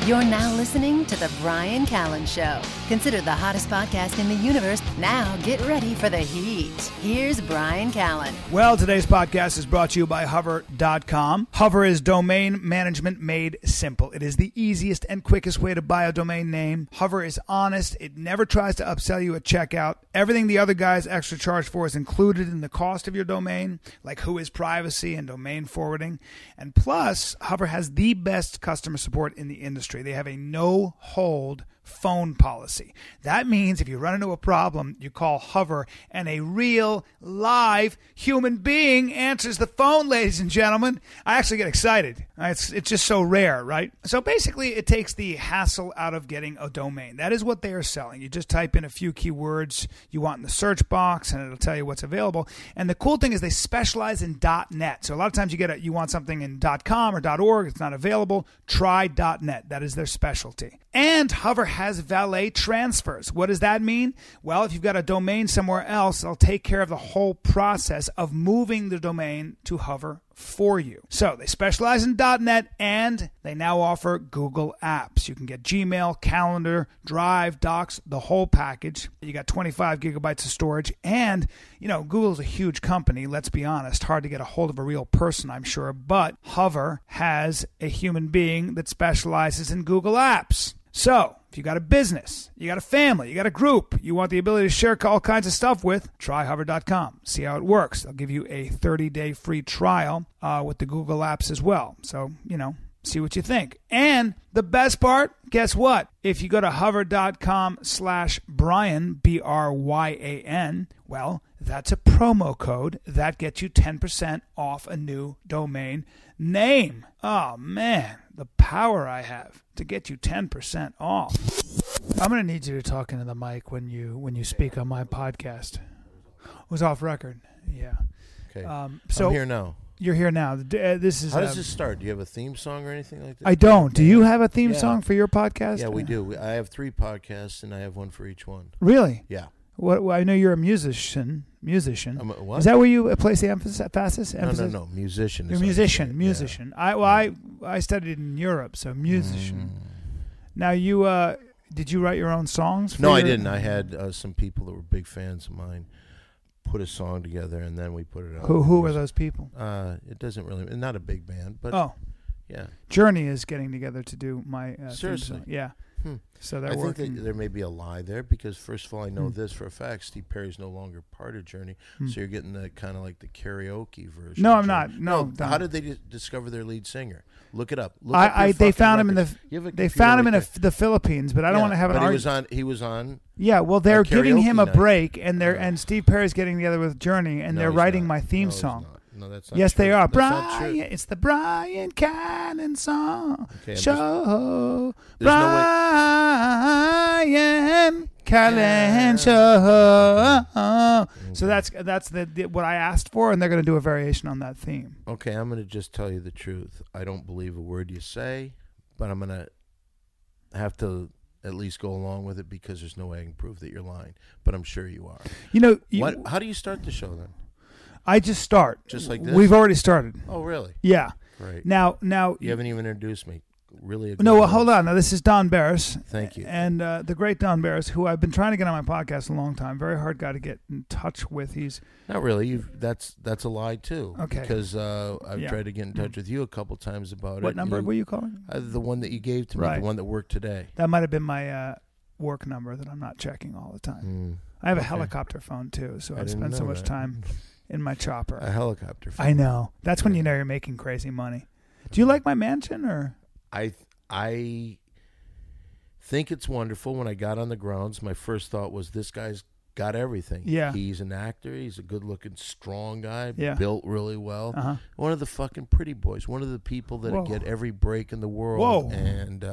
You're now listening to The Bryan Callen Show. Considered the hottest podcast in the universe. Now get ready for the heat. Here's Bryan Callen. Well, today's podcast is brought to you by Hover.com. Hover is domain management made simple. It is the easiest and quickest way to buy a domain name. Hover is honest. It never tries to upsell you at checkout. Everything the other guys extra charge for is included in the cost of your domain, like who is privacy and domain forwarding. And plus, Hover has the best customer support in the industry. They have a no-hold phone policy. That means if you run into a problem, you call Hover, and a real, live human being answers the phone, ladies and gentlemen. I actually get excited. It's just so rare, right? So basically, it takes the hassle out of getting a domain. That is what they are selling. You just type in a few keywords you want in the search box, and it'll tell you what's available. And the cool thing is they specialize in .net. So a lot of times you want something in .com or .org. It's not available. Try .net. That is their specialty. And Hover has valet transfers. What does that mean? Well, if you've got a domain somewhere else, they'll take care of the whole process of moving the domain to Hover for you. So they specialize in .net, and they now offer Google Apps. You can get Gmail, Calendar, Drive, Docs, the whole package. You got 25 gigabytes of storage, and Google's a huge company, let's be honest. Hard to get a hold of a real person, I'm sure, but Hover has a human being that specializes in Google Apps. So, if you got a business, you got a family, you got a group, you want the ability to share all kinds of stuff with, try Hover.com. See how it works. They'll give you a 30-day free trial with the Google Apps as well. So, see what you think. And the best part, guess what? If you go to hover.com/Bryan, Bryan, well, that's a promo code that gets you 10% off a new domain name. Oh, man, the power I have to get you 10% off. I'm going to need you to talk into the mic when you speak on my podcast. It was off record. Yeah. Okay. So I'm here now. You're here now. This is. How does this start? Do you have a theme song or anything like that? I don't. Do you have a theme song for your podcast? Yeah, we do. I have 3 podcasts, and I have one for each one. Really? Yeah. Well, I know you're a musician. What? Is that where you place the emphasis? No. Musician. You're a musician. Musician. Yeah. I studied in Europe, so musician. Now did you write your own songs? No, I didn't. I had some people that were big fans of mine put a song together, and then we put it out. Who were those people? It doesn't really. Not a big band, but yeah. Journey is getting together to do my seriously. Yeah. So they're I working. think there may be a lie there because, first of all, I know this for a fact. Steve Perry's no longer part of Journey, so you're getting the kind of like the karaoke version. No, I'm not. No. How did they discover their lead singer? Look it up. They found him in the Philippines, but I don't want to have an argument. He was on. Yeah, well, they're giving him a night. break, and Steve Perry's getting together with Journey, and they're writing my theme song. No, that's not yes, true. they are. That's Bryan, it's the Bryan Callen song show. Bryan Callen show. So that's what I asked for, and they're going to do a variation on that theme. Okay, I'm going to just tell you the truth. I don't believe a word you say, but I'm going to have to at least go along with it because there's no way I can prove that you're lying. But I'm sure you are. How do you start the show then? I just start. Just like this? We've already started. Oh, really? Yeah. Great. Now you haven't even introduced me. Really? Hold on. Now, this is Don Barris. Thank you. And the great Don Barris, who I've been trying to get on my podcast a long time. Very hard guy to get in touch with. He's not really. That's a lie too. Okay. Because I've tried to get in touch with you a couple times about it. What number were you calling? The one that you gave to me, the one that worked today. That might have been my work number that I'm not checking all the time. I have a helicopter phone too, so I spend so much time in my chopper. A helicopter phone. I know. That's when you know you're making crazy money. Do you like my mansion or? I think it's wonderful. When I got on the grounds, my first thought was this guy's got everything. Yeah. He's an actor. He's a good-looking, strong guy. Yeah. Built really well. Uh-huh. One of the fucking pretty boys. One of the people that get every break in the world. Whoa. And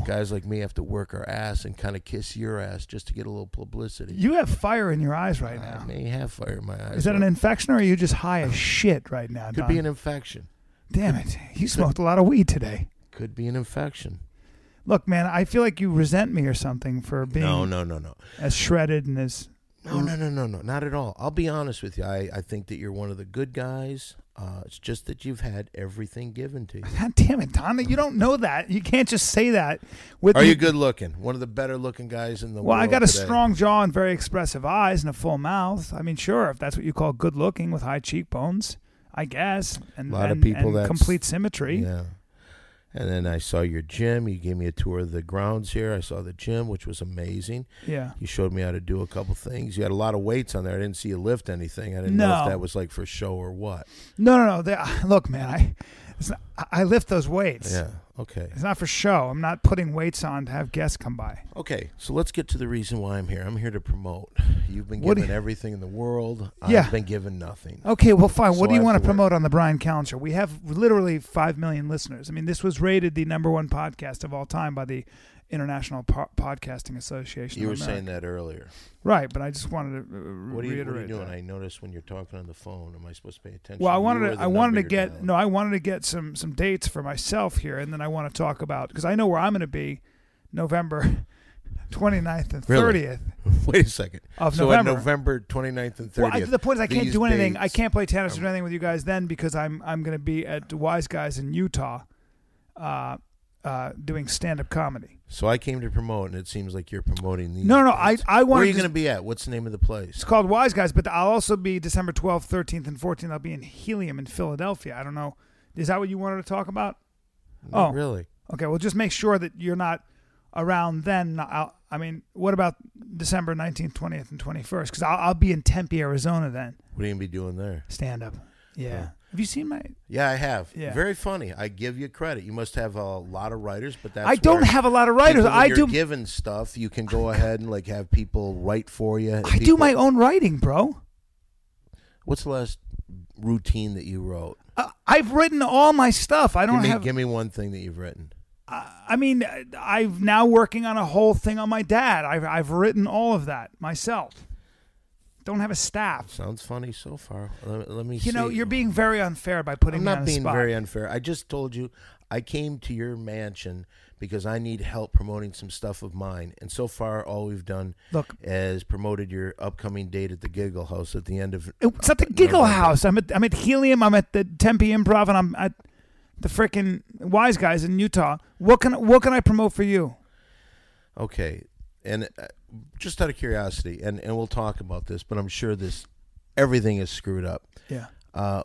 guys like me have to work our ass and kind of kiss your ass just to get a little publicity. You have fire in your eyes right now. I may have fire in my eyes. Is that an infection or are you just high as shit right now, Could Don? be an infection. Damn it. You smoked a lot of weed today. Could be an infection. Look, man, I feel like you resent me or something for being No. as shredded and as No, not at all. I'll be honest with you. I think that you're one of the good guys. It's just that you've had everything given to you. God damn it, Don. You don't know that. You can't just say that. Are you good looking? One of the better looking guys in the world. Well, I got a today. strong jaw and very expressive eyes and a full mouth. I mean, sure, if that's what you call good looking with high cheekbones, I guess. And a lot of people and complete symmetry. Yeah. And then I saw your gym. You gave me a tour of the grounds here. I saw the gym, which was amazing. Yeah. You showed me how to do a couple things. You had a lot of weights on there. I didn't see you lift anything. I didn't know if that was like for show or what. No. Look, man, I lift those weights. Yeah. Okay. It's not for show. I'm not putting weights on to have guests come by. Okay, so let's get to the reason why I'm here. I'm here to promote. You've been given everything in the world. Yeah. I've been given nothing. Okay, well, fine. What do you want to work. promote on the Brian Callen Show? We have literally 5 million listeners. I mean, this was rated the #1 podcast of all time by the International Podcasting Association. You were saying that earlier. Right, but I just wanted to What are you reiterate doing? that. I noticed when you're talking on the phone. Am I supposed to pay attention? Well, I wanted to get some dates for myself here, and then I want to talk about, because I know where I'm going to be November 29th and 30th. Really? Wait a second. Of so November. on November 29th and 30th. Well, the point is I can't do anything. Dates, I can't play tennis or do anything with you guys then, because I'm going to be at Wise Guys in Utah doing stand-up comedy. So I came to promote, and it seems like you're promoting these. No, dates. I want. Where are you going to be at? What's the name of the place? It's called Wise Guys, but I'll also be December 12th, 13th, and 14th. I'll be in Helium in Philadelphia. I don't know. Is that what you wanted to talk about? Not really. Okay, well, just make sure that you're not around then. I mean, what about December 19th, 20th, and 21st? Because I'll be in Tempe, Arizona then. What are you going to be doing there? Stand-up. Yeah. Have you seen my... Yeah, I have. Yeah. Very funny. I give you credit. You must have a lot of writers, but that's I don't have a lot of writers. When I you're do... given stuff, you can go ahead and like have people write for you. I do my own writing, bro. What's the last routine that you wrote? I've written all my stuff. I don't have... Give me one thing that you've written. I mean, I'm now working on a whole thing on my dad. I've written all of that myself. Don't have a staff. Sounds funny so far. Let me see. You know, you're being very unfair by putting me on the spot. I'm not being very unfair. I just told you I came to your mansion because I need help promoting some stuff of mine. And so far, all we've done is promoted your upcoming date at the Giggle House at the end of... It's at the Giggle House. I'm at Helium. I'm at the Tempe Improv, and I'm at the frickin' Wise Guys in Utah. What can I promote for you? Okay. And just out of curiosity, and we'll talk about this, but I'm sure everything is screwed up. Yeah.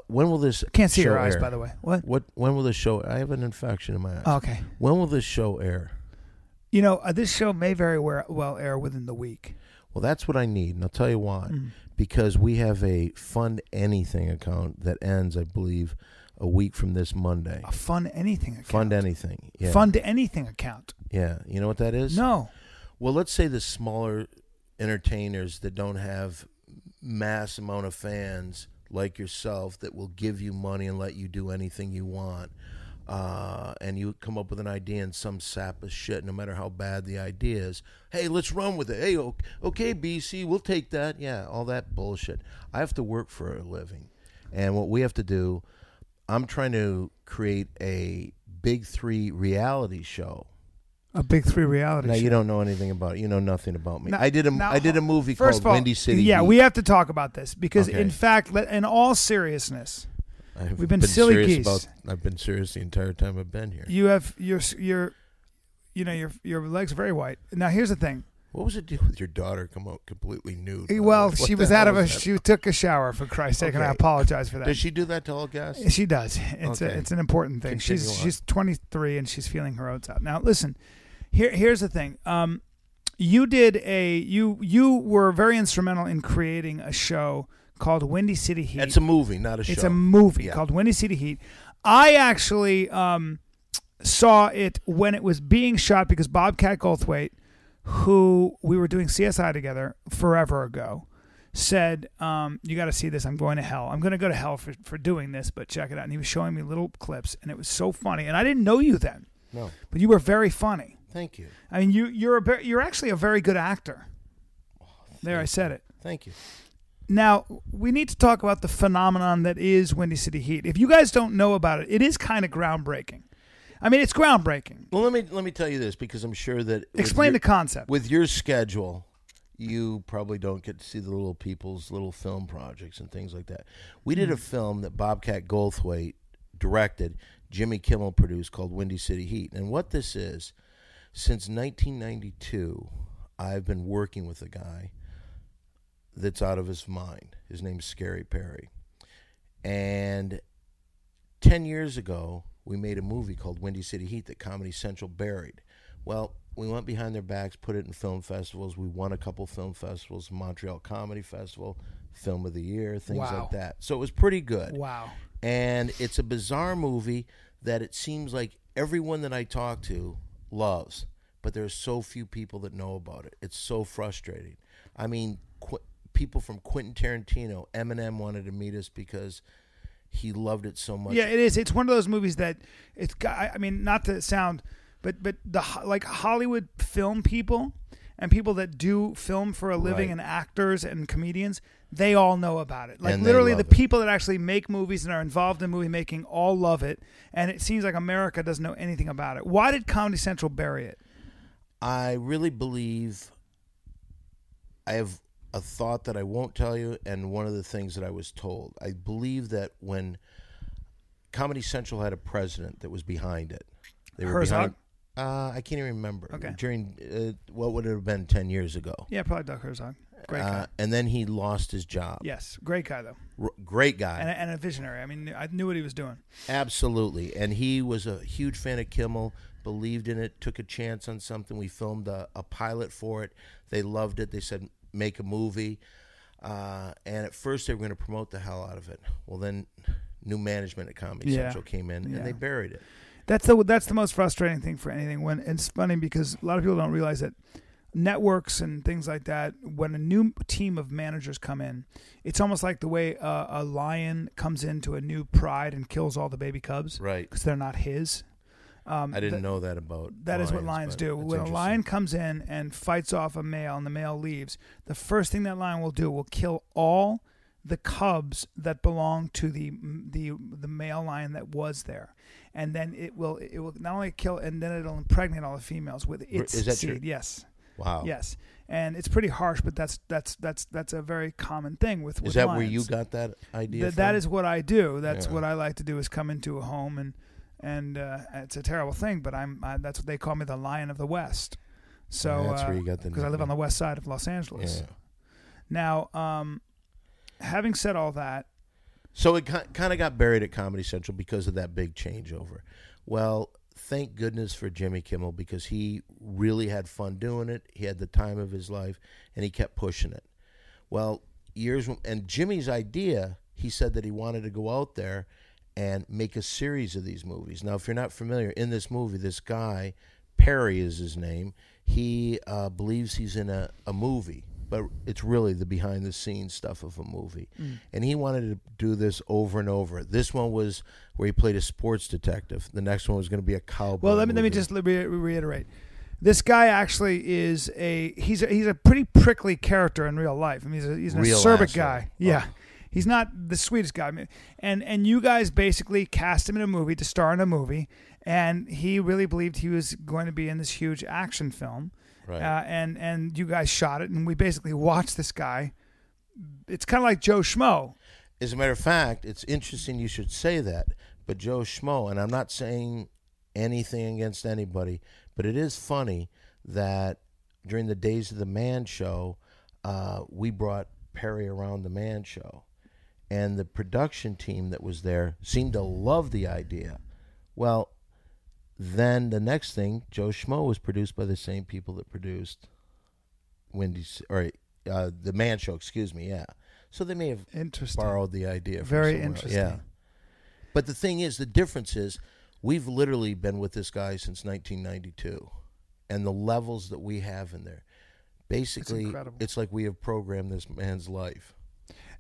When will this Can't see show your eyes, air? by the way. What? When will this show... I have an infection in my eyes. Oh, okay. When will this show air? You know, this show may very well air within the week. Well, that's what I need, and I'll tell you why. Because we have a Fund Anything account that ends, I believe, a week from this Monday. A Fund Anything account? Fund Anything, yeah. Fund Anything account? Yeah. You know what that is? No. Well, let's say the smaller entertainers that don't have mass amount of fans like yourself that will give you money and let you do anything you want, and you come up with an idea and some sap of shit, no matter how bad the idea is. Hey, let's run with it. Hey, okay, BC, we'll take that. Yeah, all that bullshit. I have to work for a living, and what we have to do, I'm trying to create a Big 3 reality show. A Big 3 reality show. Now, you don't know anything about it. You know nothing about me. Now, I did a movie called Windy City Yeah, Heat. we have to talk about this because, Okay. in fact, in all seriousness, we've been silly geese. I've been serious the entire time I've been here. You have your legs are very white. Now, here's the thing. What was it deal with your daughter come out completely nude? Well, she was she took a shower, for Christ's sake, and I apologize for that. Does she do that to all guests? She does. It's an important thing. She's 23 and she's feeling her oats out. Now, listen. Here's the thing. You were very instrumental in creating a show called Windy City Heat. It's a movie, not a show. It's a movie called Windy City Heat. I actually saw it when it was being shot because Bobcat Goldthwait, who we were doing CSI together forever ago, said, you got to see this. I'm going to hell. I'm going to go to hell for doing this, but check it out. And he was showing me little clips, and it was so funny. And I didn't know you then. No. But you were very funny. Thank you. I mean, you're actually a very good actor. I said it. Thank you. Now, we need to talk about the phenomenon that is Windy City Heat. If you guys don't know about it, it is kind of groundbreaking. I mean, it's groundbreaking. Well, let me tell you this because I'm sure that explain the concept. With your schedule, you probably don't get to see the little people's little film projects and things like that. We did a film that Bobcat Goldthwait directed, Jimmy Kimmel produced, called Windy City Heat. And what this is, since 1992, I've been working with a guy that's out of his mind. His name's Scary Perry. And 10 years ago, we made a movie called Windy City Heat that Comedy Central buried. Well, we went behind their backs, put it in film festivals. We won a couple film festivals, Montreal Comedy Festival, Film of the Year, things like that. So it was pretty good. Wow. And it's a bizarre movie that it seems like everyone that I talk to loves, but there's so few people that know about it. It's so frustrating. I mean, people from Quentin Tarantino, Eminem wanted to meet us because he loved it so much. Yeah, it is. It's one of those movies that it's got, I mean, not to sound, but the like Hollywood film people and people that do film for a living and actors and comedians, they all know about it. Like and literally the people that actually make movies and are involved in movie making all love it. And it seems like America doesn't know anything about it. Why did Comedy Central bury it? I really believe I have a thought that I won't tell you, and one of the things that I was told. I believe that when Comedy Central had a president that was behind it, they were Herzog? I can't even remember. Okay. During what would it have been 10 years ago? Yeah, probably Doug Herzog. Great guy. And then he lost his job. Yes, great guy though. Great guy. And a visionary. I mean, I knew what he was doing. Absolutely. And he was a huge fan of Kimmel, believed in it, took a chance on something. We filmed a pilot for it. They loved it. They said, make a movie. And at first they were going to promote the hell out of it. Well, then new management at Comedy Central came in and they buried it. That's the most frustrating thing for anything. When it's funny because a lot of people don't realize that networks and things like that, when a new team of managers come in, it's almost like the way a lion comes into a new pride and kills all the baby cubs, right? Because they're not his. I didn't know that about that. Lions, is what lions do. When a lion comes in and fights off a male and the male leaves, the first thing that lion will do will kill all the cubs that belong to the male lion that was there, and then it will not only kill, and then it'll impregnate all the females with its seed. True? Yes. Wow. Yes, and it's pretty harsh, but that's a very common thing with Is that lions. where you got that idea? That is what I do. That's what I like to do, is come into a home and it's a terrible thing, but that's what they call me, the Lion of the West. So that's where you got the, because I live on the west side of Los Angeles. Yeah. Now, having said all that, so it kind of got buried at Comedy Central because of that big changeover. Well, thank goodness for Jimmy Kimmel, because he really had fun doing it. He had the time of his life, and he kept pushing it. Well, and Jimmy's idea, he said that he wanted to go out there and make a series of these movies. Now, if you're not familiar, in this movie, this guy, Perry is his name, he believes he's in a movie, but it's really the behind-the-scenes stuff of a movie. And he wanted to do this over and over. This one was where he played a sports detective. The next one was going to be a cowboy. Well, let me just reiterate. This guy actually is he's a pretty prickly character in real life. I mean, he's an acerbic guy. Yeah. Oh. He's not the sweetest guy. And you guys basically cast him in a movie to star in a movie, and he really believed he was going to be in this huge action film. Right. And you guys shot it, and we basically watched this guy. It's kind of like Joe Schmo. As a matter of fact, it's interesting you should say that, but Joe Schmo, and I'm not saying anything against anybody, but it is funny that during the Days of the Man show, we brought Perry around the Man show, and the production team that was there seemed to love the idea. Well, then the next thing, Joe Schmo was produced by the same people that produced the Man Show, excuse me, yeah. So they may have borrowed the idea from Very somewhere. interesting. Yeah. But the thing is, the difference is, we've literally been with this guy since 1992, and the levels that we have in there, basically, it's like we have programmed this man's life.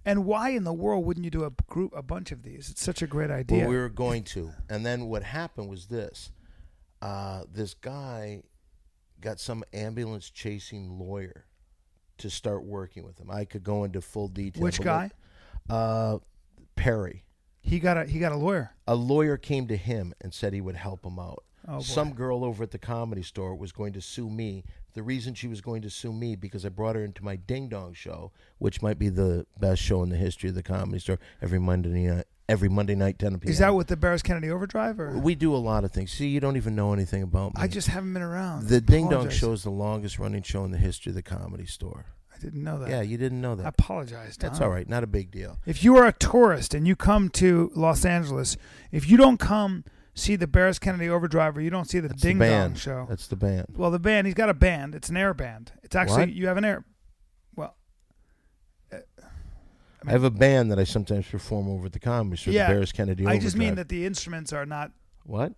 And why in the world wouldn't you do a bunch of these? It's such a great idea. Well, we were going to. And then what happened was this. This guy got some ambulance chasing lawyer to start working with him. I could go into full detail. Which guy? Perry. He got a lawyer. A lawyer came to him and said he would help him out. Oh, some girl over at the Comedy Store was going to sue me the reason she was going to sue me because I brought her into my Ding Dong show, which might be the best show in the history of the Comedy Store, every Monday night, 10 p.m. Is that with the Barris Kennedy Overdrive? Or? We do a lot of things. See, you don't even know anything about me. I just haven't been around. The Ding Dong show is the longest running show in the history of the Comedy Store. I didn't know that. Yeah, you didn't know that. I apologize, Tom. That's all right. Not a big deal. If you are a tourist and you come to Los Angeles, if you don't come see the Barris Kennedy Overdrive or you don't see the Ding Dong show. That's the band. Well, the band, he's got a band. It's an air band. It's actually, What? you have an air. Well, I have a band that I sometimes perform over at the Comedy Store, the Barris Kennedy Overdrive. I just mean that the instruments are not. What?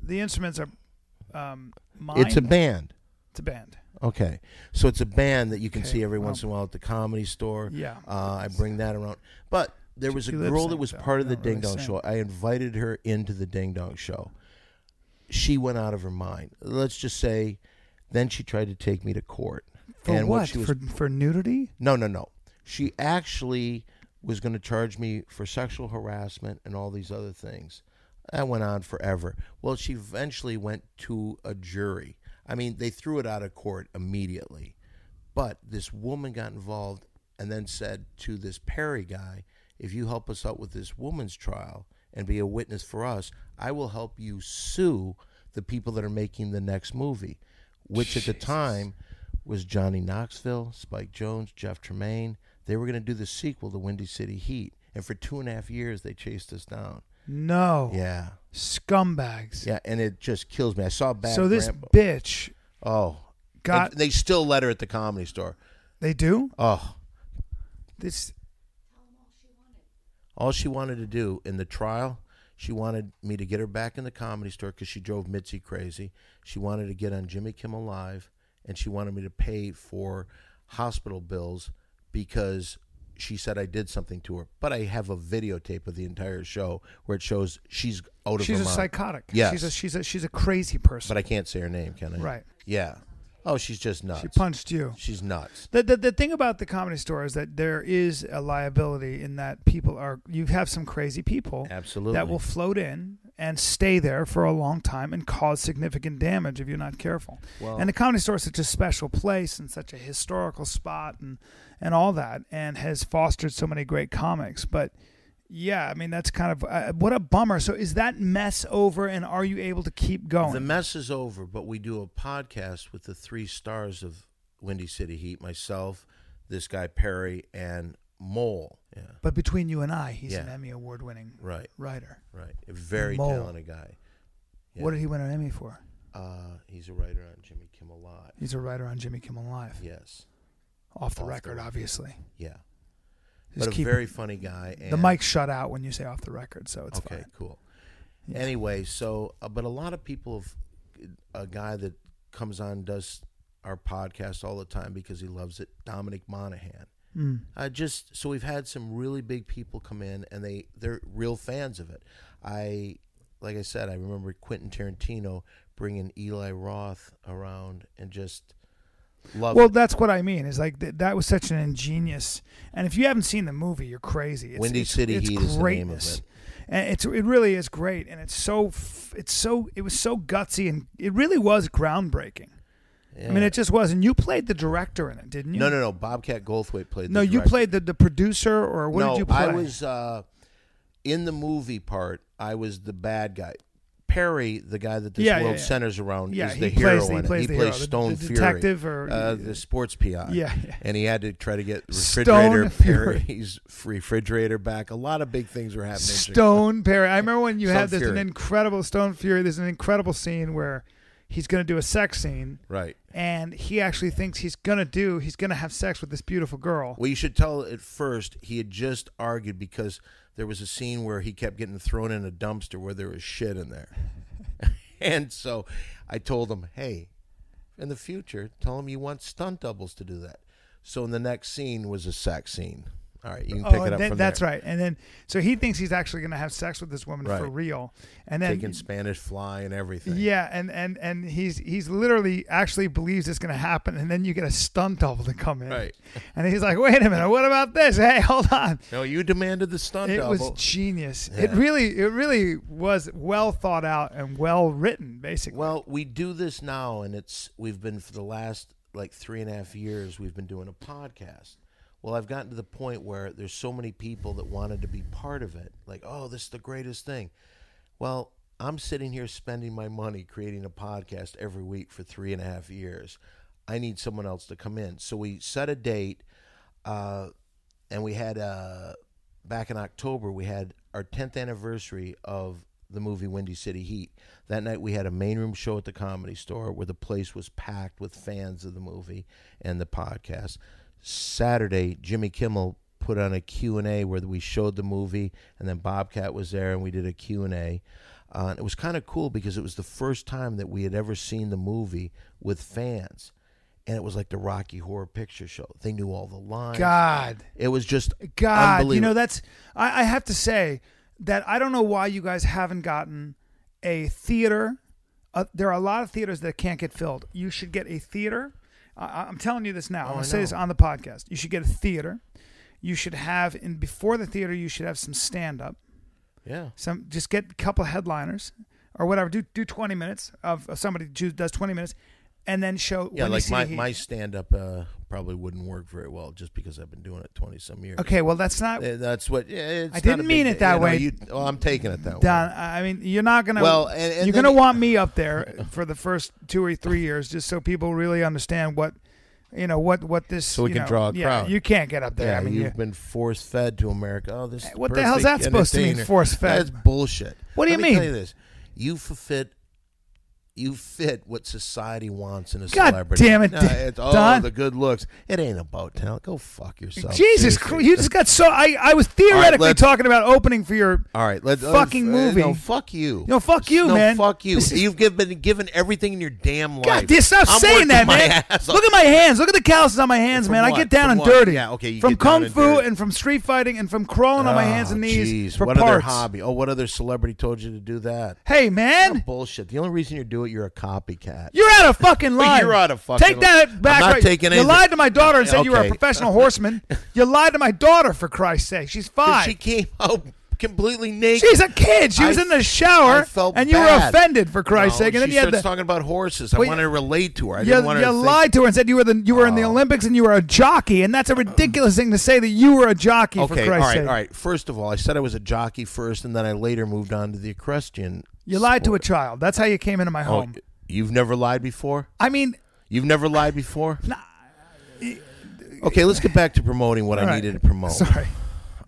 The instruments are mine. It's a band. It's a band. Okay. So it's a band that you can see every once in a while at the Comedy Store. Yeah. I bring that around. But there was a girl that was part of the Ding Dong show. I invited her into the Ding Dong show. She went out of her mind. Let's just say, then she tried to take me to court. For what? For nudity? No. She actually was going to charge me for sexual harassment and all these other things. That went on forever. Well, she eventually went to a jury. I mean, they threw it out of court immediately. But this woman got involved and then said to this Perry guy, if you help us out with this woman's trial and be a witness for us, I will help you sue the people that are making the next movie, which at the time was Johnny Knoxville, Spike Jonze, Jeff Tremaine. They were going to do the sequel to Windy City Heat. And for 2.5 years, they chased us down. No. Yeah. Scumbags. Yeah, and it just kills me. I saw Bad So this Grandpa. bitch And they still let her at the Comedy Store. They do? Oh. This. All she wanted to do in the trial, she wanted me to get her back in the Comedy Store because she drove Mitzi crazy. She wanted to get on Jimmy Kimmel Live, and she wanted me to pay for hospital bills because she said I did something to her. But I have a videotape of the entire show where it shows she's out of her mind. She's a psychotic. Yes. She's a crazy person. But I can't say her name, can I? Right. Yeah. Oh, she's just nuts. She punched you. She's nuts. The thing about the Comedy Store is that there is a liability in that you have some crazy people Absolutely. that will float in and stay there for a long time and cause significant damage if you're not careful. Well, and the Comedy Store is such a special place and such a historical spot and all that, and has fostered so many great comics. But yeah, I mean, that's kind of what a bummer. So is that mess over, and are you able to keep going? The mess is over, but we do a podcast with the 3 stars of Windy City Heat, myself, this guy Perry, and Mole. Yeah. But between you and I, he's an Emmy award-winning writer. Right. A very talented guy. Yeah. What did he win an Emmy for? He's a writer on Jimmy Kimmel Live. He's a writer on Jimmy Kimmel Live. Yes. Off the record, obviously. Yeah. But a very funny guy. And the mic's shut out when you say off the record, so it's fine. Okay, cool. Yeah. Anyway, so, but a lot of people a guy that comes on does our podcast all the time because he loves it, Dominic Monaghan. So we've had some really big people come in, and they're real fans of it. Like I said, I remember Quentin Tarantino bringing Eli Roth around and just love it. That's what I mean. Is like that was such an ingenious. And if you haven't seen the movie, you're crazy. Windy City Heat is the name of it. And it really is great, and it was so gutsy, and it really was groundbreaking. Yeah. I mean, it just was. And you played the director in it, didn't you? No. Bobcat Goldthwait played the director. No, you played the producer, or what did you play? I was, in the movie part, I was the bad guy. Perry, the guy that this world centers around, is the hero in it. He plays Stone Fury. Detective or the sports PI. Yeah. And he had to try to get Perry's refrigerator back. A lot of big things were happening. Stone Perry. I remember when you had this an incredible Stone Fury. There's an incredible scene where he's going to do a sex scene. Right. And he actually thinks he's going to have sex with this beautiful girl. Well, you should tell at first he had just argued because there was a scene where he kept getting thrown in a dumpster where there was shit in there. And so I told him, hey, in the future, tell him you want stunt doubles to do that. So in the next scene was a sex scene. All right, you can pick it up from that's there. right. And then, so he thinks he's actually going to have sex with this woman for real. And then taking Spanish Fly and everything. Yeah, and he's literally actually believes it's going to happen. And then you get a stunt double to come in. Right. And he's like, wait a minute, what about this? Hey, hold on. No, you demanded the stunt double. It was genius. Yeah. It really was well thought out and well written, basically. Well, we do this now, and we've been for the last like 3.5 years. We've been doing a podcast. Well, I've gotten to the point where there's so many people that wanted to be part of it. Like, oh, this is the greatest thing. Well, I'm sitting here spending my money creating a podcast every week for 3.5 years. I need someone else to come in. So we set a date, and we had, back in October, we had our 10th anniversary of the movie Windy City Heat. That night we had a main room show at the Comedy Store where the place was packed with fans of the movie and the podcast. Saturday, Jimmy Kimmel put on a Q&A where we showed the movie, and then Bobcat was there, and we did a Q&A. It was kind of cool because it was the first time that we had ever seen the movie with fans, and it was like the Rocky Horror Picture Show. They knew all the lines. God. It was just God. unbelievable. You know, that's I have to say that I don't know why you guys haven't gotten a theater. There are a lot of theaters that can't get filled. You should get a theater. I'm telling you this now. I'm going to say this on the podcast. You should get a theater. You should have, before the theater, you should have some stand-up. Yeah. Just get a couple of headliners or whatever. Do 20 minutes of somebody who does 20 minutes, and then show. Yeah, like my stand-up probably wouldn't work very well just because I've been doing it 20-some years. Okay, well, that's not. That's what. Yeah, I didn't mean it that way. I'm taking it that Don, way. I mean, you're not gonna. Well, you're gonna want me up there for the first 2 or 3 years, just so people really understand what this. So we can draw a crowd. You can't get up there. Yeah, I mean, you've been force-fed to America. Oh, this. What the hell's that supposed to mean? Force-fed. That's bullshit. What do you Let me mean? tell you this. You fit what society wants in a celebrity. God damn it, it's, Don. The good looks. It ain't about talent. Go fuck yourself. Jesus Christ, you just got so. I was theoretically talking about opening for your fucking movie. No, fuck you. No, fuck you, man. No, fuck you. You've been given everything in your damn life. God, stop saying that, man. Look at my hands. Look at the calluses on my hands, man. I get down and dirty. Yeah, okay. From kung fu and from street fighting and from crawling on my hands and knees for what parts. Other hobby? Oh, what other celebrity told you to do that? Hey, man. Oh, bullshit. The only reason you do it, you're a copycat. You're out of fucking line. You're out of fucking Take that back. I'm not taking you anything. lied to my daughter and said you were a professional horseman. You lied to my daughter, for Christ's sake. She's 5. She came out completely naked. She's a kid. She was in the shower, and you were offended, for Christ's sake. And then she starts talking about horses. I wanted to relate to her. You lied to her and said you were in the Olympics and you were a jockey, and that's a ridiculous thing to say that you were a jockey. For Christ's sake. All right. First of all, I said I was a jockey first, and then I later moved on to the equestrian. You lied to a child. That's how you came into my home. You've never lied before? I mean, you've never lied before? Okay, let's get back to promoting what I needed to promote. Sorry.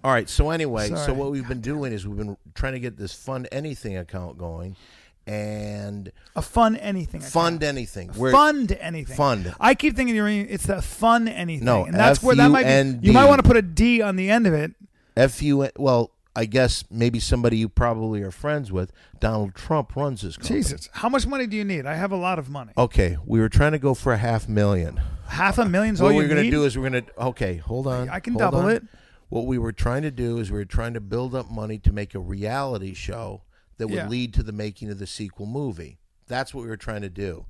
All right, so anyway, so what we've been doing is we've been trying to get this Fund Anything account going. And a Fund Anything account. Fund Anything. Fund Anything. Fund. I keep thinking it's the Fun Anything. No, and that's where that might be. You might want to put a D on the end of it. Well, I guess maybe somebody you probably are friends with, Donald Trump, runs this company. Jesus. How much money do you need? I have a lot of money. Okay. We were trying to go for $500,000. $500,000's all you need? What we're going to do is okay, hold on. I can double it. What we were trying to do is we were trying to build up money to make a reality show that would lead to the making of the sequel movie. That's what we were trying to do.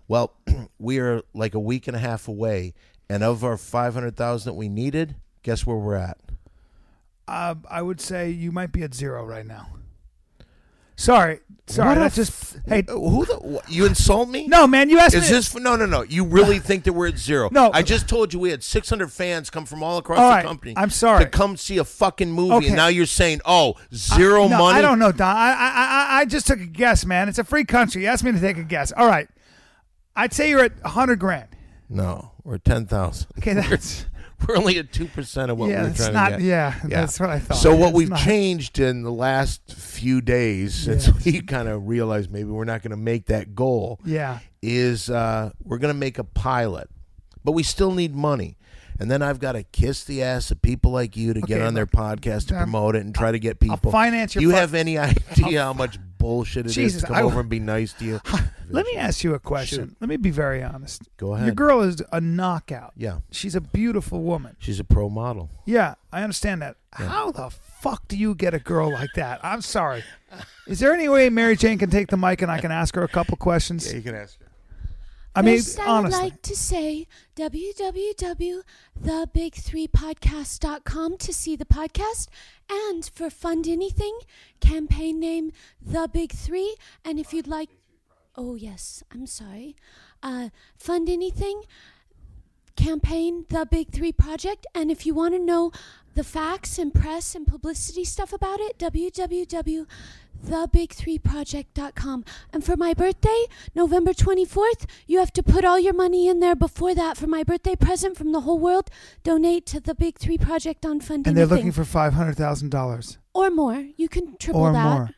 Well, we are like a week and a half away, and of our $500,000 that we needed, guess where we're at? I would say you might be at 0 right now. Sorry. That's just. Hey, you insult me? No, man. You asked me. Is this no? You really think that we're at 0? No. I just told you we had 600 fans come from all across the company. I'm sorry. To come see a fucking movie, and now you're saying, 0 money. I don't know, Don. I just took a guess, man. It's a free country. You asked me to take a guess. All right. I'd say you're at $100,000. No, we're at 10,000. Okay, that's. We're only at 2% of what we were trying to get. Yeah, that's what I thought. So what we've changed in the last few days, since we kind of realized maybe we're not going to make that goal, is we're going to make a pilot. But we still need money. And then I've got to kiss the ass of people like you to get on their podcast to promote it and try to get people. I'll finance your you have any idea how much bullshit it Jesus, is to come over and be nice to you. Let me ask you a question. Shoot. Let me be very honest. Go ahead. Your girl is a knockout. Yeah. She's a beautiful woman. She's a pro model. Yeah, I understand that. Yeah. How the fuck do you get a girl like that? I'm sorry. Is there any way Mary Jane can take the mic and I can ask her a couple questions? Yeah, you can ask her. I mean, First, I would honestly. like to say www.thebig3podcast.com to see the podcast, and for Fund Anything, campaign name The Big Three. And if you'd like, oh yes, I'm sorry, Fund Anything, campaign The Big Three Project. And if you want to know the facts and press and publicity stuff about it, www.thebig3project.com. And for my birthday, November 24th, you have to put all your money in there before that for my birthday present from the whole world. Donate to the Big Three Project on Fund And they're Anything. looking for $500,000. Or more. You can triple Or that. more.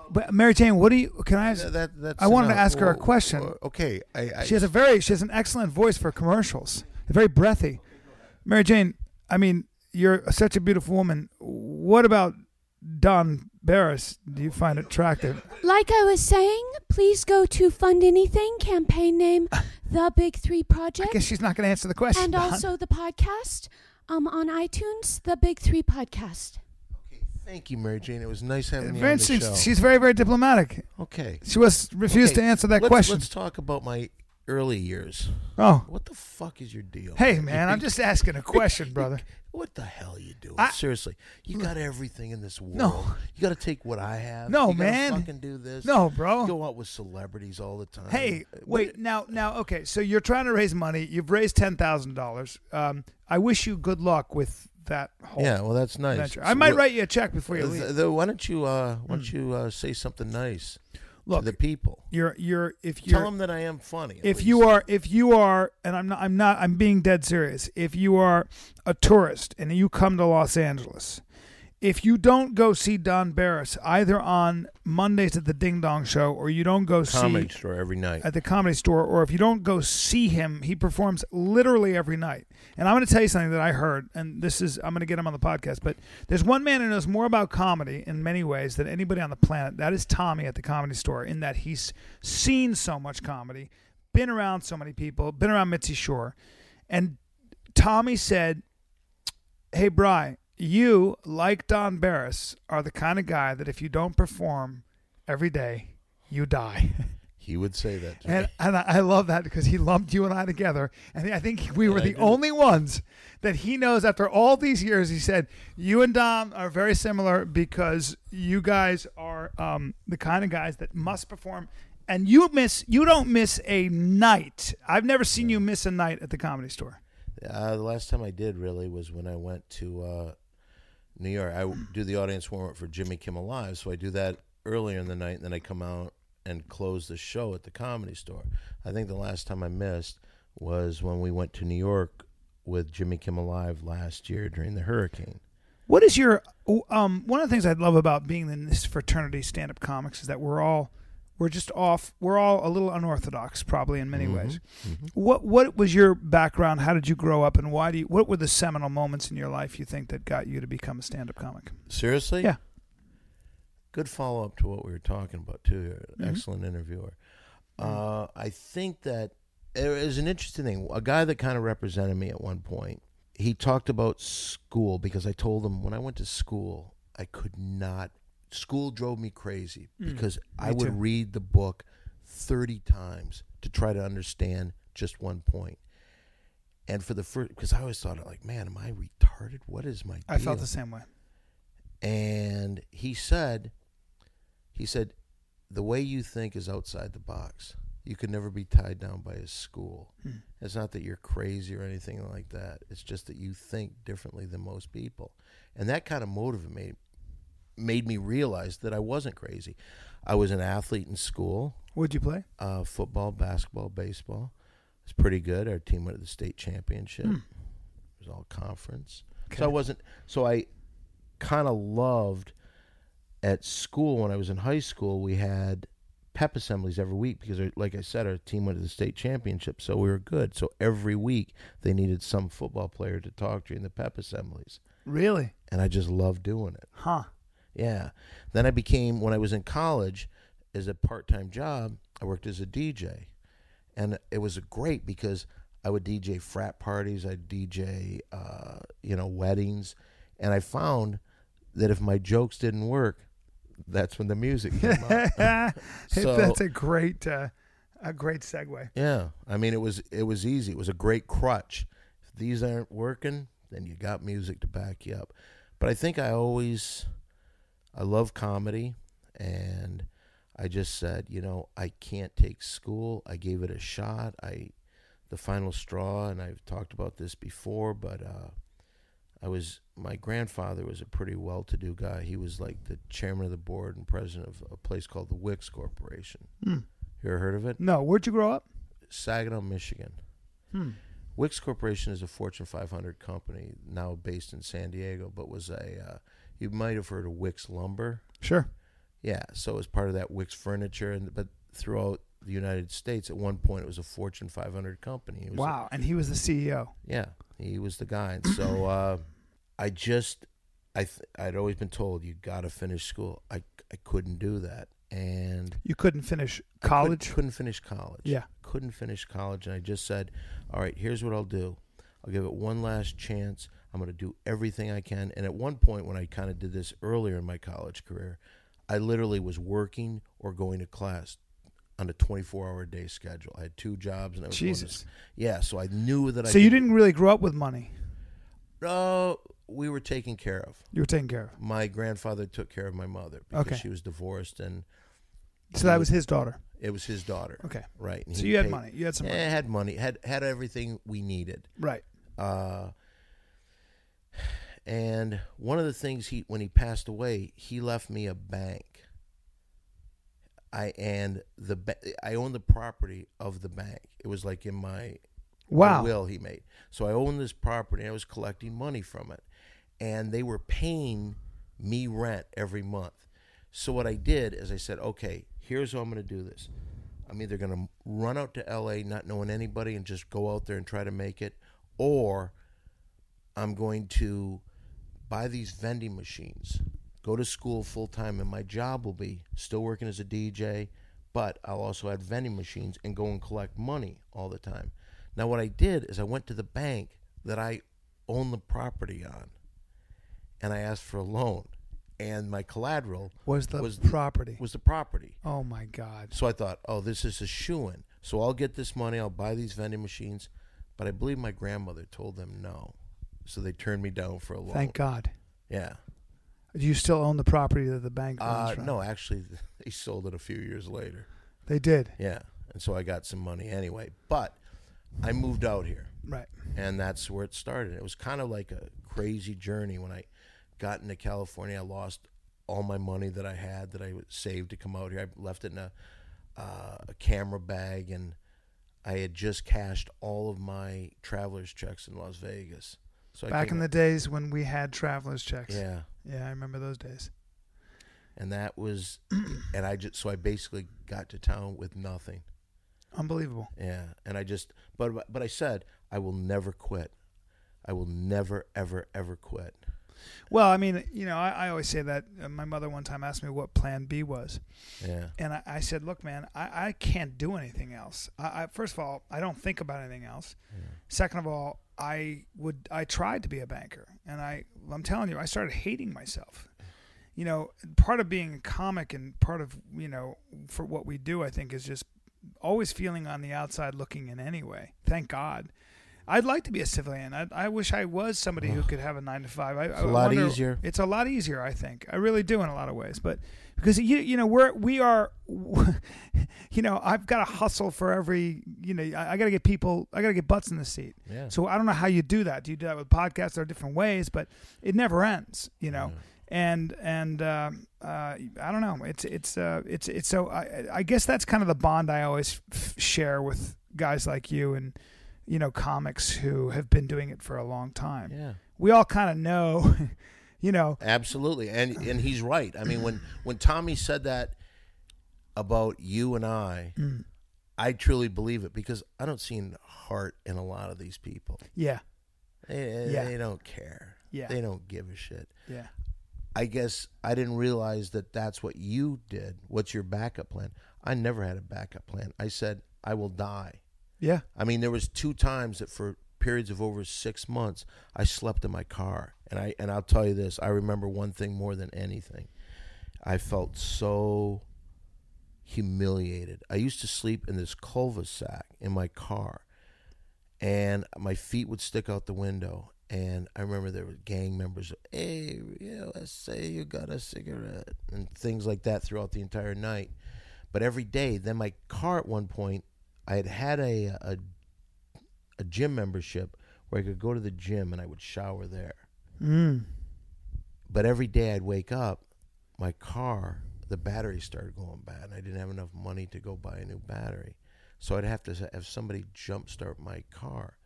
But Mary Jane, what do you? Can I? That's I wanted to enough. ask her a question. Okay. She has an excellent voice for commercials. Very breathy. Mary Jane, I mean, you're such a beautiful woman. What about Don Barris? Do you find attractive? Like I was saying, please go to Fund Anything, campaign name The Big Three Project. I guess she's not going to answer the question. And Don. also the podcast on iTunes, The Big Three Podcast. Okay, thank you, Mary Jane. It was nice having you Very on the interesting. show. She's very, very diplomatic. Okay. She refused to answer that question. Let's talk about my early years. Oh. What the fuck is your deal? Hey, man, I'm just asking a question, brother. What the hell are you doing? I- Seriously, you got everything in this world. No. You got to take what I have. No, you gotta man. Fucking do this. No, bro. Go out with celebrities all the time. Hey, wait, now, okay, so you're trying to raise money. You've raised $10,000. I wish you good luck with that whole Yeah, well, that's nice. venture. I might write you a check before you leave. Why don't you say something nice Look, to the people? Tell them that I am funny. If you are, and I'm being dead serious. If you are a tourist and you come to Los Angeles, if you don't go see Don Barris either on Mondays at the Ding Dong Show, or you don't go Comedy Store every night at the Comedy Store, or if you don't go see him, he performs literally every night. And I'm going to tell you something that I heard, and I'm going to get him on the podcast, but there's one man who knows more about comedy in many ways than anybody on the planet. That is Tommy at the Comedy Store, in that he's seen so much comedy, been around so many people, been around Mitzi Shore. And Tommy said, hey, Bri, you, like Don Barris, are the kind of guy that if you don't perform every day, you die. He would say that to and me. and I love that, because he lumped you and I together. And I think we were the only ones that he knows after all these years. He said, you and Dom are very similar, because you guys are the kind of guys that must perform. And you don't miss a night. I've never seen you miss a night at the Comedy Store. The last time I did really was when I went to New York. I do the audience warm-up for Jimmy Kimmel Live, so I do that earlier in the night, and then I come out and close the show at the Comedy Store. I think the last time I missed was when we went to New York with Jimmy Kimmel Live last year during the hurricane. What is your one of the things I love about being in this fraternity, stand-up comics, is that we're all a little unorthodox, probably in many ways. Mm-hmm. What was your background? How did you grow up, and what were the seminal moments in your life you think that got you to become a stand-up comic? Seriously? Yeah. Good follow-up to what we were talking about, too. You're an Mm-hmm. excellent interviewer. I think that it was an interesting thing. A guy that kind of represented me at one point, he talked about school, because I told him when I went to school, I could not. School drove me crazy, because I would read the book 30 times to try to understand just one point. And for the first, because I always thought, like, man, am I retarded? What is my deal? I felt the same way. And he said, the way you think is outside the box. You could never be tied down by a school. It's not that you're crazy or anything like that. It's just that you think differently than most people. And that kind of made me realize that I wasn't crazy. I was an athlete in school. What'd you play? Football, basketball, baseball. It was pretty good. Our team went to the state championship. It was all conference. Okay. So I kind of loved at school. When I was in high school, we had pep assemblies every week, because, like I said, our team went to the state championship, so we were good. So every week they needed some football player to talk during the pep assemblies. Really? And I just loved doing it. Huh. Yeah. Then when I was in college, as a part-time job, I worked as a DJ. And it was great because I would DJ frat parties, I'd DJ, weddings. And I found that if my jokes didn't work, that's when the music came out. So, that's a great segue. Yeah. I mean, it was easy. It was a great crutch. If these aren't working, then you got music to back you up. But I think I love comedy, and I just said, I can't take school. I gave it a shot. The final straw, and I've talked about this before, but my grandfather was a pretty well-to-do guy. He was like the chairman of the board and president of a place called the Wix Corporation. You ever heard of it? No. Where'd you grow up? Saginaw, Michigan. Wix Corporation is a Fortune 500 company now based in San Diego, but was you might have heard of Wix Lumber. Sure. Yeah, so it was part of that Wix Furniture, but throughout the United States, at one point, it was a Fortune 500 company. Wow, and he was the CEO. Yeah, he was the guy. And so I'd always been told, you got to finish school. I couldn't do that. And you couldn't finish college? Couldn't finish college. Yeah. Couldn't finish college, and I just said, all right, here's what I'll do. I'll give it one last chance. I'm going to do everything I can. And at one point, when I kind of did this earlier in my college career, I literally was working or going to class on a 24-hour day schedule. I had 2 jobs, and I was Jesus. Yeah, so I knew that. So you didn't really grow up with money? No, we were taken care of. You were taken care of. My grandfather took care of my mother because she was divorced, and so that was his daughter. It was his daughter. Okay, right. And so you had money. You had some money. I had money. Had everything we needed. Right. And one of the things when he passed away, he left me a bank. I owned the property of the bank. It was like in my will he made. So I owned this property, and I was collecting money from it. And they were paying me rent every month. So what I did is I said, okay, here's how I'm going to do this. I'm either going to run out to L.A. not knowing anybody and just go out there and try to make it, or I'm going to buy these vending machines, go to school full-time, and my job will be still working as a DJ, but I'll also have vending machines and go and collect money all the time. Now, what I did is I went to the bank that I own the property on, and I asked for a loan. And my collateral was the property. Oh, my God. So I thought, this is a shoo-in. So I'll get this money. I'll buy these vending machines. But I believe my grandmother told them no. So they turned me down for a loan. Thank God. Yeah. Do you still own the property that the bank owns? No, actually, they sold it a few years later. They did? Yeah. And so I got some money anyway. But I moved out here. Right. And that's where it started. It was kind of like a crazy journey. When I got into California, I lost all my money that I had that I saved to come out here. I left it in a camera bag, and I had just cashed all of my traveler's checks in Las Vegas. So back in the days when we had traveler's checks. Yeah. Yeah, I remember those days. And that was, and I basically got to town with nothing. Unbelievable. Yeah, and but I said, I will never quit. I will never, ever, ever quit. Well, I mean, I always say that. My mother one time asked me what Plan B was. Yeah. And I said, look, man, I can't do anything else. First of all, I don't think about anything else. Yeah. Second of all, I tried to be a banker, and I'm telling you, I started hating myself. Part of being a comic and part of, for what we do, I think, is just always feeling on the outside looking in anyway. Thank God. I'd like to be a civilian. I wish I was somebody who could have a 9-to-5. It's a lot easier. It's a lot easier, I think. I really do in a lot of ways. But because we are, I've got to hustle for every. I got to get people. I got to get butts in the seat. Yeah. So I don't know how you do that. Do you do that with podcasts? There are different ways, but it never ends. Yeah. And I don't know. It's so I guess that's kind of the bond I always share with guys like you and. Comics who have been doing it for a long time. Yeah. We all kind of know, Absolutely. And he's right. I mean, when Tommy said that about you and I truly believe it because I don't see heart in a lot of these people. Yeah. They don't care. Yeah. They don't give a shit. Yeah. I guess I didn't realize that that's what you did. What's your backup plan? I never had a backup plan. I said, I will die. Yeah. I mean, there was 2 times that for periods of over 6 months, I slept in my car. And I'll tell you this, I remember one thing more than anything. I felt so humiliated. I used to sleep in this cul-de-sac in my car, and my feet would stick out the window. And I remember there were gang members, hey, let's say you got a cigarette, and things like that throughout the entire night. But every day, then my car at one point, I had a gym membership where I could go to the gym and I would shower there. But every day I'd wake up, my car, the battery started going bad, and I didn't have enough money to go buy a new battery. So I'd have to have somebody jump start my car.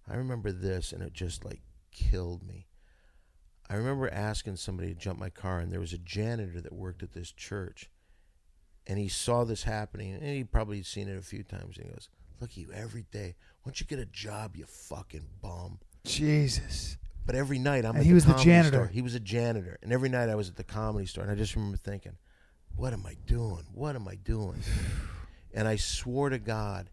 I remember this, and it just like killed me. I remember asking somebody to jump my car, and there was a janitor that worked at this church, and he saw this happening, and he probably seen it a few times, and he goes, look at you every day. Why don't you get a job, you fucking bum? Jesus. But every night I'm and at he the was the comedy janitor. store. He was a janitor, and every night I was at the comedy store, and I just remember thinking, what am I doing? What am I doing? And I swore to God,